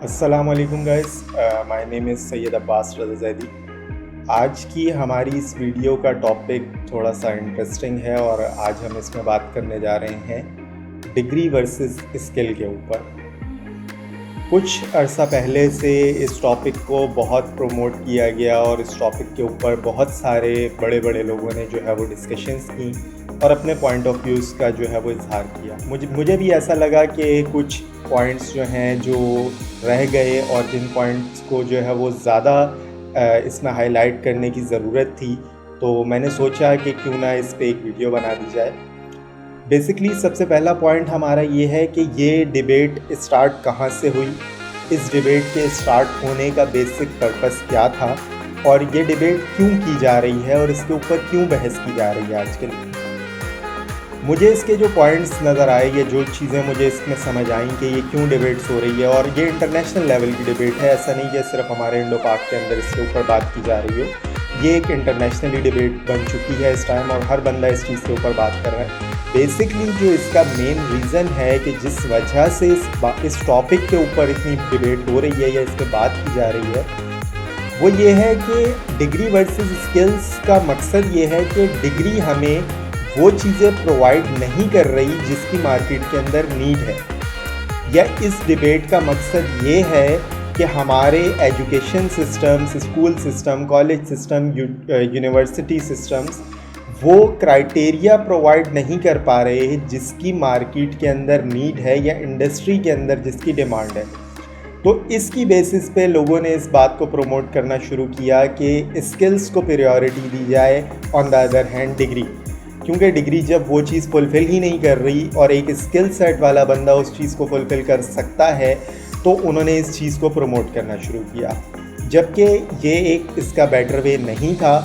अस्सलाम वालेकुम guys, my name is Syed Abbas Raza Zaidi. आज की हमारी इस वीडियो का टॉपिक थोड़ा सा इंटरेस्टिंग है और आज हम इसमें बात करने जा रहे हैं डिग्री वर्सेस स्किल के ऊपर। कुछ अर्सा पहले से इस टॉपिक को बहुत प्रमोट किया गया और इस टॉपिक के ऊपर बहुत सारे बड़े बड़े लोगों ने जो है वो डिस्कशंस की और अपने पॉइंट ऑफ व्यूज़ का जो है वो इजहार किया। मुझे भी ऐसा लगा कि कुछ पॉइंट्स जो हैं जो रह गए और जिन पॉइंट्स को जो है वो ज़्यादा इसमें हाईलाइट करने की ज़रूरत थी, तो मैंने सोचा कि क्यों ना इस पे एक वीडियो बना दी जाए। बेसिकली सबसे पहला पॉइंट हमारा ये है कि ये डिबेट स्टार्ट कहाँ से हुई, इस डिबेट के स्टार्ट होने का बेसिक पर्पस क्या था और ये डिबेट क्यों की जा रही है और इसके ऊपर क्यों बहस की जा रही है आजकल। मुझे इसके जो पॉइंट्स नज़र आए या जो चीज़ें मुझे इसमें समझ आईं कि ये क्यों डिबेट्स हो रही है, और ये इंटरनेशनल लेवल की डिबेट है, ऐसा नहीं कि सिर्फ हमारे इंडो पाक के अंदर इसके ऊपर बात की जा रही हो। ये एक इंटरनेशनली डिबेट बन चुकी है इस टाइम और हर बंदा इस चीज़ के ऊपर बात कर रहा है। बेसिकली जो इसका मेन रीज़न है कि जिस वजह से इस टॉपिक के ऊपर इतनी डिबेट हो रही है या इस पर बात की जा रही है, वो ये है कि डिग्री वर्सेस स्किल्स का मकसद ये है कि डिग्री हमें वो चीज़ें प्रोवाइड नहीं कर रही जिसकी मार्केट के अंदर नीड है, या इस डिबेट का मकसद ये है कि हमारे education systems, school system, college system, university systems वो क्राइटेरिया प्रोवाइड नहीं कर पा रहे हैं जिसकी मार्केट के अंदर नीड है या इंडस्ट्री के अंदर जिसकी डिमांड है। तो इसकी बेसिस पे लोगों ने इस बात को प्रमोट करना शुरू किया कि स्किल्स को प्रायोरिटी दी जाए on the other hand degree, क्योंकि डिग्री जब वो चीज़ फुलफ़िल ही नहीं कर रही और एक स्किल सेट वाला बंदा उस चीज़ को फुलफ़िल कर सकता है, तो उन्होंने इस चीज़ को प्रमोट करना शुरू किया, जबकि ये एक इसका बेटर वे नहीं था।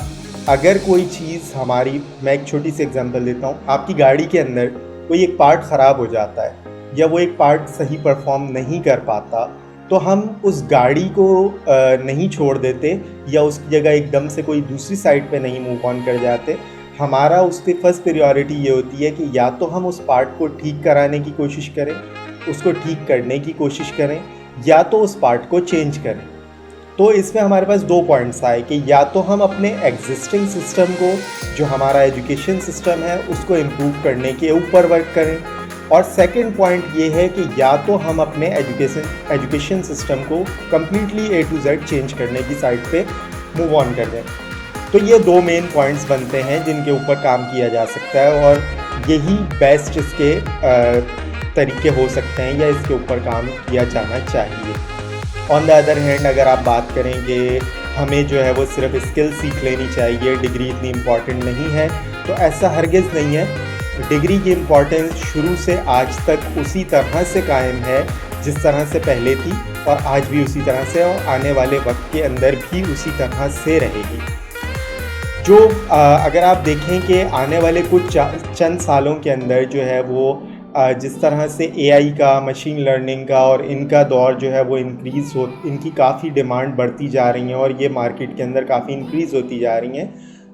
अगर कोई चीज़ हमारी, मैं एक छोटी सी एग्जांपल देता हूँ, आपकी गाड़ी के अंदर कोई एक पार्ट ख़राब हो जाता है या वो एक पार्ट सही परफॉर्म नहीं कर पाता, तो हम उस गाड़ी को नहीं छोड़ देते या उसकी जगह एकदम से कोई दूसरी साइड पे नहीं मूव ऑन कर जाते। हमारा उस पर फर्स्ट प्रायोरिटी ये होती है कि या तो हम उस पार्ट को ठीक कराने की कोशिश करें, उसको ठीक करने की कोशिश करें, या तो उस पार्ट को चेंज करें। तो इसमें हमारे पास दो पॉइंट्स आए कि या तो हम अपने एग्जिस्टिंग सिस्टम को, जो हमारा एजुकेशन सिस्टम है, उसको इम्प्रूव करने के ऊपर वर्क करें, और सेकंड पॉइंट ये है कि या तो हम अपने एजुकेशन सिस्टम को completely A to Z change करने की साइड पे मूव ऑन कर दें। तो ये दो मेन पॉइंट्स बनते हैं जिनके ऊपर काम किया जा सकता है और यही बेस्ट इसके तरीके हो सकते हैं या इसके ऊपर काम किया जाना चाहिए। ऑन द अदर हैंड अगर आप बात करें कि हमें जो है वो सिर्फ स्किल सीख लेनी चाहिए, डिग्री इतनी इम्पॉर्टेंट नहीं है, तो ऐसा हरगिज़ नहीं है। डिग्री की इम्पॉर्टेंस शुरू से आज तक उसी तरह से कायम है जिस तरह से पहले थी, और आज भी उसी तरह से, और आने वाले वक्त के अंदर भी उसी तरह से रहेगी। जो अगर आप देखें कि आने वाले कुछ चंद सालों के अंदर जो है वो जिस तरह से AI का, मशीन लर्निंग का और इनका दौर जो है वो इनकी काफ़ी डिमांड बढ़ती जा रही है और ये मार्केट के अंदर काफ़ी इंक्रीज़ होती जा रही हैं,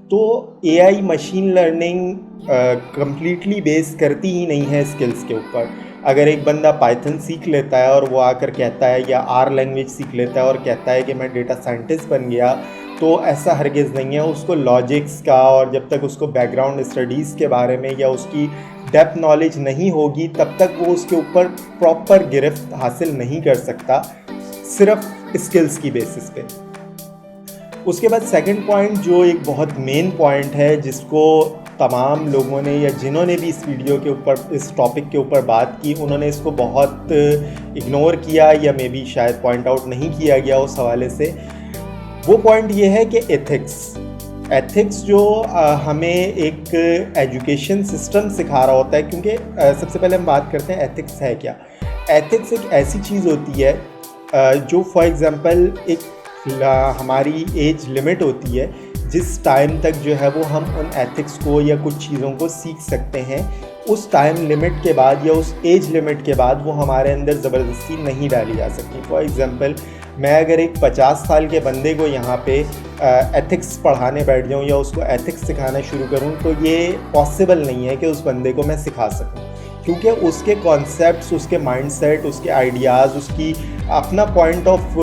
तो AI machine learning completely base करती ही नहीं है स्किल्स के ऊपर। अगर एक बंदा पाइथन सीख लेता है और वो आकर कहता है, या R लैंग्वेज सीख लेता है और कहता है कि मैं डेटा साइंटिस्ट बन गया, तो ऐसा हरगिज़ नहीं है। उसको लॉजिक्स का, और जब तक उसको बैकग्राउंड स्टडीज़ के बारे में या उसकी डेप्थ नॉलेज नहीं होगी, तब तक वो उसके ऊपर प्रॉपर गिरफ्त हासिल नहीं कर सकता सिर्फ स्किल्स की बेसिस पे। उसके बाद सेकंड पॉइंट, जो एक बहुत मेन पॉइंट है, जिसको तमाम लोगों ने या जिन्होंने भी इस वीडियो के ऊपर, इस टॉपिक के ऊपर बात की, उन्होंने इसको बहुत इग्नोर किया या मे बी शायद पॉइंट आउट नहीं किया गया उस हवाले से। वो पॉइंट ये है कि एथिक्स जो हमें एक एजुकेशन सिस्टम सिखा रहा होता है, क्योंकि सबसे पहले हम बात करते हैं एथिक्स है क्या। एथिक्स एक ऐसी चीज़ होती है जो फॉर एग्ज़ाम्पल एक हमारी एज लिमिट होती है, जिस टाइम तक जो है वो हम उन एथिक्स को या कुछ चीज़ों को सीख सकते हैं। उस टाइम लिमिट के बाद या उस एज लिमिट के बाद वो हमारे अंदर ज़बरदस्ती नहीं डाली जा सकती। फॉर एग्ज़ाम्पल, मैं अगर एक 50 साल के बंदे को यहाँ पे एथिक्स पढ़ाने बैठ जाऊँ या उसको एथिक्स सिखाना शुरू करूँ, तो ये पॉसिबल नहीं है कि उस बंदे को मैं सिखा सकूँ, क्योंकि उसके कॉन्सेप्ट्स, उसके माइंडसेट, उसके आइडियाज़, उसकी अपना पॉइंट ऑफ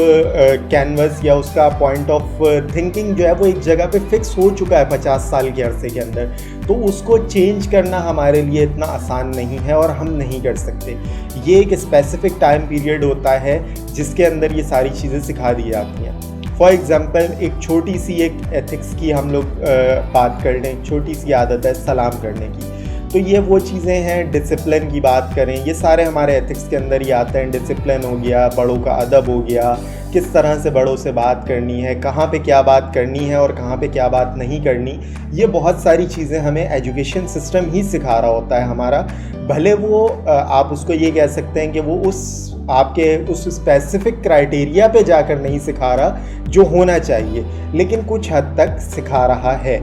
कैनवस या उसका पॉइंट ऑफ थिंकिंग जो है वो एक जगह पे फिक्स हो चुका है 50 साल के अरसे के अंदर। तो उसको चेंज करना हमारे लिए इतना आसान नहीं है और हम नहीं कर सकते। ये एक स्पेसिफिक टाइम पीरियड होता है जिसके अंदर ये सारी चीज़ें सिखा दी जाती हैं। फॉर एग्ज़ाम्पल एक छोटी सी एक एथिक्स की हम लोग बात कर लें, एक छोटी सी आदत है सलाम करने की। तो ये वो चीज़ें हैं, डिसिप्लिन की बात करें, ये सारे हमारे एथिक्स के अंदर ही आते हैं। डिसिप्लिन हो गया, बड़ों का अदब हो गया, किस तरह से बड़ों से बात करनी है, कहाँ पे क्या बात करनी है और कहाँ पे क्या बात नहीं करनी। ये बहुत सारी चीज़ें हमें एजुकेशन सिस्टम ही सिखा रहा होता है हमारा। भले वो आप उसको ये कह सकते हैं कि वो आपके उस स्पेसिफिक क्राइटेरिया पे जाकर नहीं सिखा रहा जो होना चाहिए, लेकिन कुछ हद तक सिखा रहा है।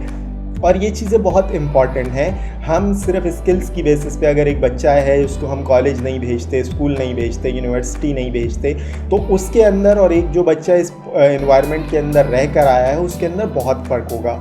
और ये चीज़ें बहुत इम्पॉर्टेंट हैं। हम सिर्फ स्किल्स की बेसिस पे अगर एक बच्चा है उसको हम कॉलेज नहीं भेजते, स्कूल नहीं भेजते, यूनिवर्सिटी नहीं भेजते, तो उसके अंदर और एक जो बच्चा इस एनवायरनमेंट के अंदर रह कर आया है उसके अंदर बहुत फ़र्क होगा।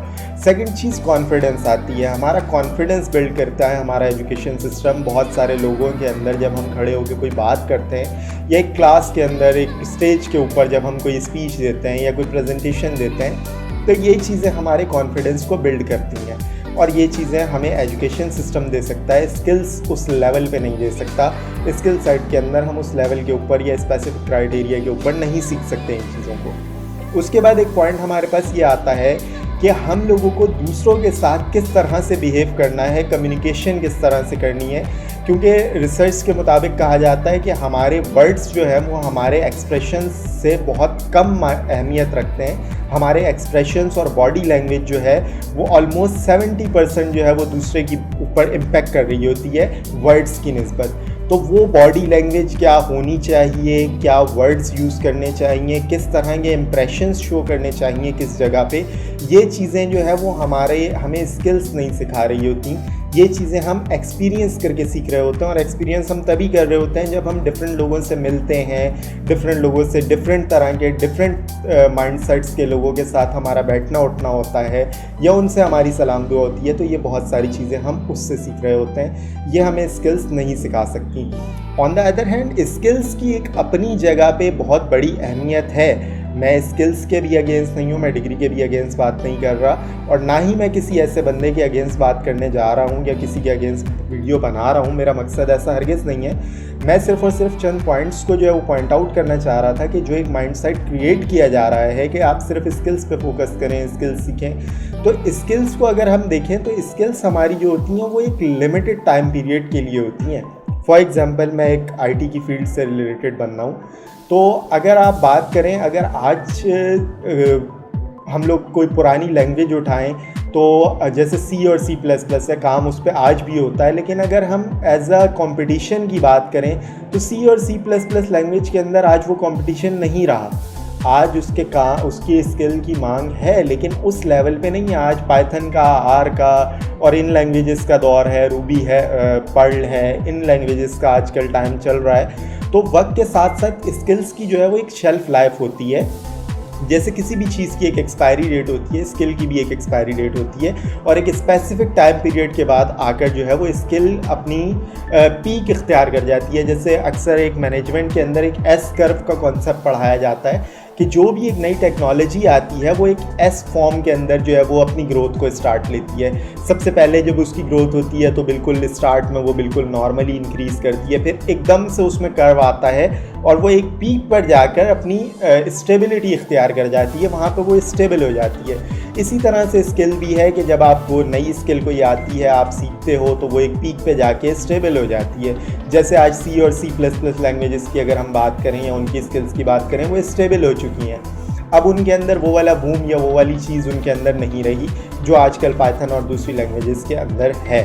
सेकंड चीज़ कॉन्फिडेंस आती है, हमारा कॉन्फिडेंस बिल्ड करता है हमारा एजुकेशन सिस्टम। बहुत सारे लोगों के अंदर जब हम खड़े होकर कोई बात करते हैं या एक क्लास के अंदर एक स्टेज के ऊपर जब हम कोई स्पीच देते हैं या कोई प्रेजेंटेशन देते हैं, तो ये चीज़ें हमारे कॉन्फिडेंस को बिल्ड करती हैं और ये चीज़ें हमें एजुकेशन सिस्टम दे सकता है। स्किल्स उस लेवल पे नहीं दे सकता। स्किल सेट के अंदर हम उस लेवल के ऊपर या स्पेसिफिक क्राइटेरिया के ऊपर नहीं सीख सकते इन चीज़ों को। उसके बाद एक पॉइंट हमारे पास ये आता है कि हम लोगों को दूसरों के साथ किस तरह से बिहेव करना है, कम्युनिकेशन किस तरह से करनी है। क्योंकि रिसर्च के मुताबिक कहा जाता है कि हमारे वर्ड्स जो है वो हमारे एक्सप्रेशंस से बहुत कम अहमियत रखते हैं। हमारे एक्सप्रेशंस और बॉडी लैंग्वेज जो है वो ऑलमोस्ट 70% जो है वो दूसरे की ऊपर इम्पेक्ट कर रही होती है वर्ड्स की निस्बत। तो वो बॉडी लैंग्वेज क्या होनी चाहिए, क्या वर्ड्स यूज़ करने चाहिए, किस तरह के इम्प्रेशंस शो करने चाहिए किस जगह पे, ये चीज़ें जो है वो हमें स्किल्स नहीं सिखा रही होती। ये चीज़ें हम एक्सपीरियंस करके सीख रहे होते हैं और एक्सपीरियंस हम तभी कर रहे होते हैं जब हम डिफरेंट लोगों से मिलते हैं, डिफरेंट लोगों से डिफरेंट तरह के डिफरेंट माइंडसेट्स के लोगों के साथ हमारा बैठना उठना होता है या उनसे हमारी सलाम दुआ होती है। तो ये बहुत सारी चीज़ें हम उससे सीख रहे होते हैं, ये हमें स्किल्स नहीं सिखा सकती। On the other hand skills की एक अपनी जगह पे बहुत बड़ी अहमियत है। मैं स्किल्स के भी अगेंस्ट नहीं हूँ, मैं डिग्री के भी अगेंस्ट बात नहीं कर रहा और ना ही मैं किसी ऐसे बंदे के अगेंस्ट बात करने जा रहा हूँ या किसी के अगेंस्ट वीडियो बना रहा हूँ। मेरा मकसद ऐसा हरगिज़ नहीं है। मैं सिर्फ और सिर्फ चंद पॉइंट्स को जो है वो पॉइंट आउट करना चाह रहा था कि जो एक माइंडसेट क्रिएट किया जा रहा है कि आप सिर्फ स्किल्स पे फोकस करें, स्किल्स सीखें। तो स्किल्स को अगर हम देखें तो स्किल्स हमारी जो होती हैं वो एक लिमिटेड टाइम पीरियड के लिए होती हैं। फॉर एग्ज़ाम्पल मैं एक IT की फील्ड से रिलेटेड बन रहा हूँ, तो अगर आप बात करें, अगर आज हम लोग कोई पुरानी लैंग्वेज उठाएं तो जैसे C और C++ है, काम उस पर आज भी होता है। लेकिन अगर हम एज अ कंपटीशन की बात करें तो C और C++ लैंग्वेज के अंदर आज वो कंपटीशन नहीं रहा। आज उसकी स्किल की मांग है लेकिन उस लेवल पे नहीं है। आज पाइथन का, R का और इन लैंग्वेजेस का दौर है, रूबी है, पर्ल है, इन लैंग्वेजेस का आजकल टाइम चल रहा है। तो वक्त के साथ साथ स्किल्स की जो है वो एक शेल्फ लाइफ होती है। जैसे किसी भी चीज़ की एक एक्सपायरी डेट होती है, स्किल की भी एक एक्सपायरी डेट होती है और एक स्पेसिफिक टाइम पीरियड के बाद आकर जो है वो स्किल अपनी पीक इख्तियार कर जाती है। जैसे अक्सर एक मैनेजमेंट के अंदर एक S कर्व का कॉन्सेप्ट पढ़ाया जाता है कि जो भी एक नई टेक्नोलॉजी आती है वो एक S फॉर्म के अंदर जो है वो अपनी ग्रोथ को स्टार्ट लेती है। सबसे पहले जब उसकी ग्रोथ होती है तो बिल्कुल स्टार्ट में वो बिल्कुल नॉर्मली इंक्रीज़ करती है, फिर एकदम से उसमें कर्व आता है और वो एक पीक पर जाकर अपनी स्टेबिलिटी इख्तियार कर जाती है, वहाँ पे वो स्टेबल हो जाती है। इसी तरह से स्किल भी है कि जब आप वो नई स्किल कोई आती है, आप सीखते हो तो वो एक पीक पे जाके स्टेबल हो जाती है। जैसे आज C और C++ लैंग्वेजेस की अगर हम बात करें या उनकी स्किल्स की बात करें, वो स्टेबल हो चुकी हैं। अब उनके अंदर वो वाला बूम या वो वाली चीज़ उनके अंदर नहीं रही जो आजकल पाइथन और दूसरी लैंग्वेजेस के अंदर है।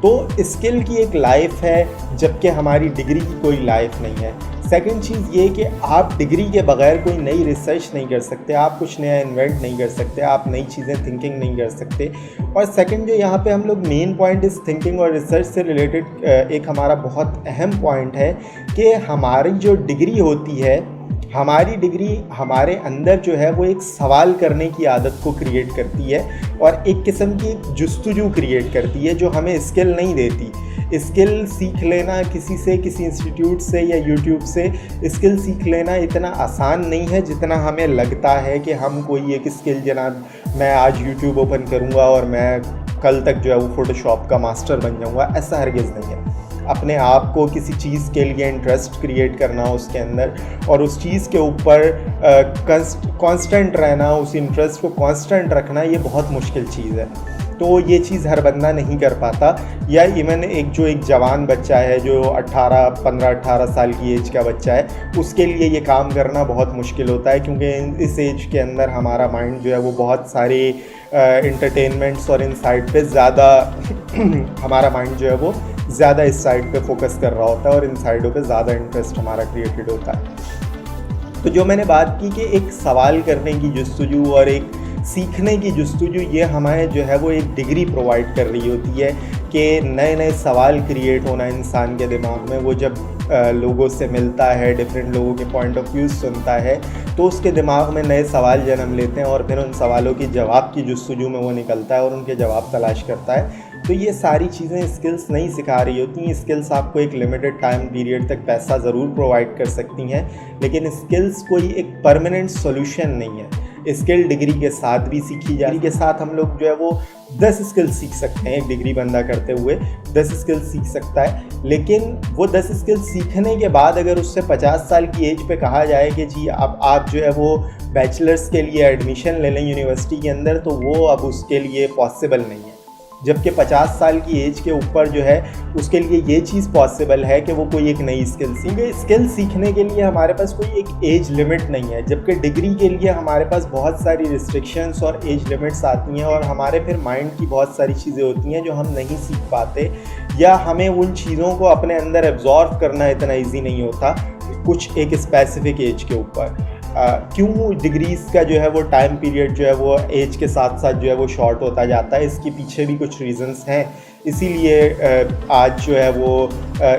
तो स्किल की एक लाइफ है जबकि हमारी डिग्री की कोई लाइफ नहीं है। सेकंड चीज़ ये कि आप डिग्री के बगैर कोई नई रिसर्च नहीं कर सकते, आप कुछ नया इन्वेंट नहीं कर सकते, आप नई चीज़ें थिंकिंग नहीं कर सकते। और सेकंड जो यहाँ पे हम लोग मेन पॉइंट इस थिंकिंग और रिसर्च से रिलेटेड एक हमारा बहुत अहम पॉइंट है कि हमारी जो डिग्री होती है, हमारी डिग्री हमारे अंदर जो है वो एक सवाल करने की आदत को क्रिएट करती है और एक किस्म की जुस्तजू क्रिएट करती है जो हमें स्किल नहीं देती। स्किल सीख लेना किसी से, किसी इंस्टीट्यूट से या यूट्यूब से स्किल सीख लेना इतना आसान नहीं है जितना हमें लगता है कि हम कोई एक स्किल जनाब मैं आज यूट्यूब ओपन करूँगा और मैं कल तक जो है वो फ़ोटोशॉप का मास्टर बन जाऊँगा। ऐसा हरगिज़ नहीं है। अपने आप को किसी चीज़ के लिए इंटरेस्ट क्रिएट करना उसके अंदर और उस चीज़ के ऊपर कांस्टेंट रहना, उस इंटरेस्ट को कांस्टेंट रखना, ये बहुत मुश्किल चीज़ है। तो ये चीज़ हर बंदा नहीं कर पाता। या इवन एक जवान बच्चा है जो 15-18 साल की एज का बच्चा है, उसके लिए ये काम करना बहुत मुश्किल होता है, क्योंकि इस एज के अंदर हमारा माइंड जो है वो बहुत सारे इंटरटेनमेंट्स और इन साइड पे ज़्यादा हमारा माइंड जो है वो ज़्यादा इस साइड पे फोकस कर रहा होता है और इन साइडों पे ज़्यादा इंटरेस्ट हमारा क्रिएटेड होता है। तो जो मैंने बात की कि एक सवाल करने की जस्तुजू और एक सीखने की जस्तुजू, ये हमें जो है वो एक डिग्री प्रोवाइड कर रही होती है कि नए नए सवाल क्रिएट होना इंसान के दिमाग में। वो जब लोगों से मिलता है, डिफरेंट लोगों के पॉइंट ऑफ व्यू सुनता है, तो उसके दिमाग में नए सवाल जन्म लेते हैं और फिर उन सवालों की जवाब की जस्तुजू में वो निकलता है और उनके जवाब तलाश करता है। तो ये सारी चीज़ें स्किल्स नहीं सिखा रही होती। स्किल्स आपको एक लिमिटेड टाइम पीरियड तक पैसा ज़रूर प्रोवाइड कर सकती हैं, लेकिन स्किल्स कोई एक परमानेंट सॉल्यूशन नहीं है। स्किल डिग्री के साथ भी सीखी जाती है। के साथ हम लोग जो है वो 10 स्किल सीख सकते हैं। एक डिग्री बंदा करते हुए 10 स्किल सीख सकता है, लेकिन वो 10 स्किल सीखने के बाद अगर उससे 50 साल की एज पे कहा जाए कि जी अब आप जो है वो बैचलर्स के लिए एडमिशन ले लें यूनिवर्सिटी के अंदर, तो वो अब उसके लिए पॉसिबल नहीं है। जबकि 50 साल की एज के ऊपर जो है उसके लिए ये चीज़ पॉसिबल है कि वो कोई एक नई स्किल सीखे। स्किल सीखने के लिए हमारे पास कोई एक एज लिमिट नहीं है, जबकि डिग्री के लिए हमारे पास बहुत सारी रिस्ट्रिक्शंस और एज लिमिट्स आती हैं और हमारे फिर माइंड की बहुत सारी चीज़ें होती हैं जो हम नहीं सीख पाते, या हमें उन चीज़ों को अपने अंदर एब्जॉर्व करना इतना ईजी नहीं होता कुछ एक स्पेसिफिक एज के ऊपर। क्यों डिग्रीज़ का जो है वो टाइम पीरियड जो है वो एज के साथ साथ जो है वो शॉर्ट होता जाता है, इसके पीछे भी कुछ रीज़न्स हैं। इसीलिए आज जो है वो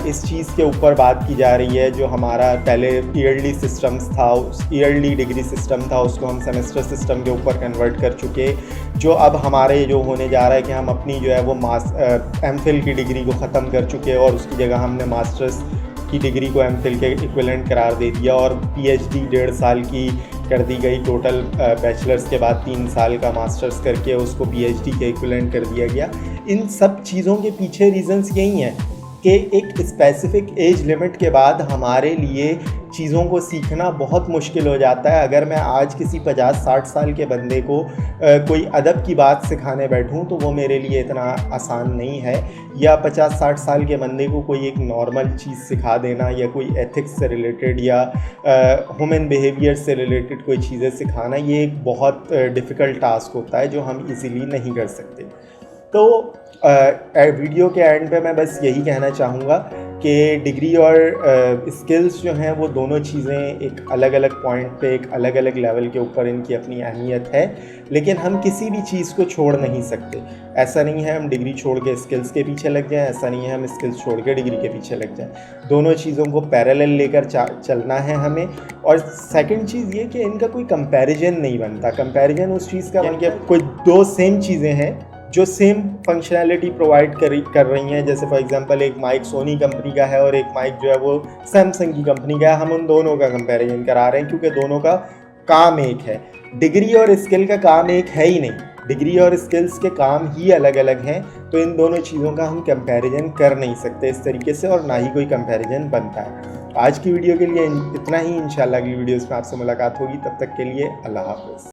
इस चीज़ के ऊपर बात की जा रही है। जो हमारा पहले ईयरली सिस्टम्स था, उस ईयरली डिग्री सिस्टम था, उसको हम सेमेस्टर सिस्टम के ऊपर कन्वर्ट कर चुके। जो अब हमारे जो होने जा रहा है कि हम अपनी जो है वो एमफिल की डिग्री को ख़त्म कर चुके और उसकी जगह हमने मास्टर्स की डिग्री को एमफिल के इक्विवेलेंट करार दे दिया और पीएचडी 1.5 साल की कर दी गई। टोटल बैचलर्स के बाद 3 साल का मास्टर्स करके उसको पीएचडी के इक्विवेलेंट कर दिया गया। इन सब चीज़ों के पीछे रीज़न्स यही हैं कि एक स्पेसिफिक एज लिमिट के बाद हमारे लिए चीज़ों को सीखना बहुत मुश्किल हो जाता है। अगर मैं आज किसी 50-60 साल के बंदे को कोई अदब की बात सिखाने बैठूं तो वो मेरे लिए इतना आसान नहीं है, या 50-60 साल के बंदे को कोई एक नॉर्मल चीज़ सिखा देना या कोई एथिक्स से रिलेटेड या ह्यूमन बिहेवियर से रिलेटेड कोई चीज़ें सिखाना, ये एक बहुत डिफ़िकल्ट टास्क होता है जो हम इजीली नहीं कर सकते। तो वीडियो के एंड पे मैं बस यही कहना चाहूँगा कि डिग्री और स्किल्स जो हैं वो दोनों चीज़ें एक अलग अलग पॉइंट पे, एक अलग अलग लेवल के ऊपर इनकी अपनी अहमियत है, लेकिन हम किसी भी चीज़ को छोड़ नहीं सकते। ऐसा नहीं है हम डिग्री छोड़ के स्किल्स के पीछे लग जाएं, ऐसा नहीं है हम स्किल्स छोड़ के डिग्री के पीछे लग जाएं। दोनों चीज़ों को पैरेलल लेकर चलना है हमें। और सेकंड चीज़ ये कि इनका कोई कंपैरिजन नहीं बनता। कंपैरिजन उस चीज़ का बन के कोई दो सेम चीज़ें हैं जो सेम फंक्शनैलिटी प्रोवाइड कर रही हैं। जैसे फॉर एग्जांपल एक माइक सोनी कंपनी का है और एक माइक जो है वो सैमसंग की कंपनी का है। हम उन दोनों का कंपैरिजन करा रहे हैं क्योंकि दोनों का काम एक है। डिग्री और स्किल का काम एक है ही नहीं, डिग्री और स्किल्स के काम ही अलग अलग हैं। तो इन दोनों चीज़ों का हम कंपैरिजन कर नहीं सकते इस तरीके से, और ना ही कोई कंपैरिजन बनता है। आज की वीडियो के लिए इतना ही। इंशाल्लाह अगली वीडियोज़ में आपसे मुलाकात होगी। तब तक के लिए अल्लाह हाफ़िज़।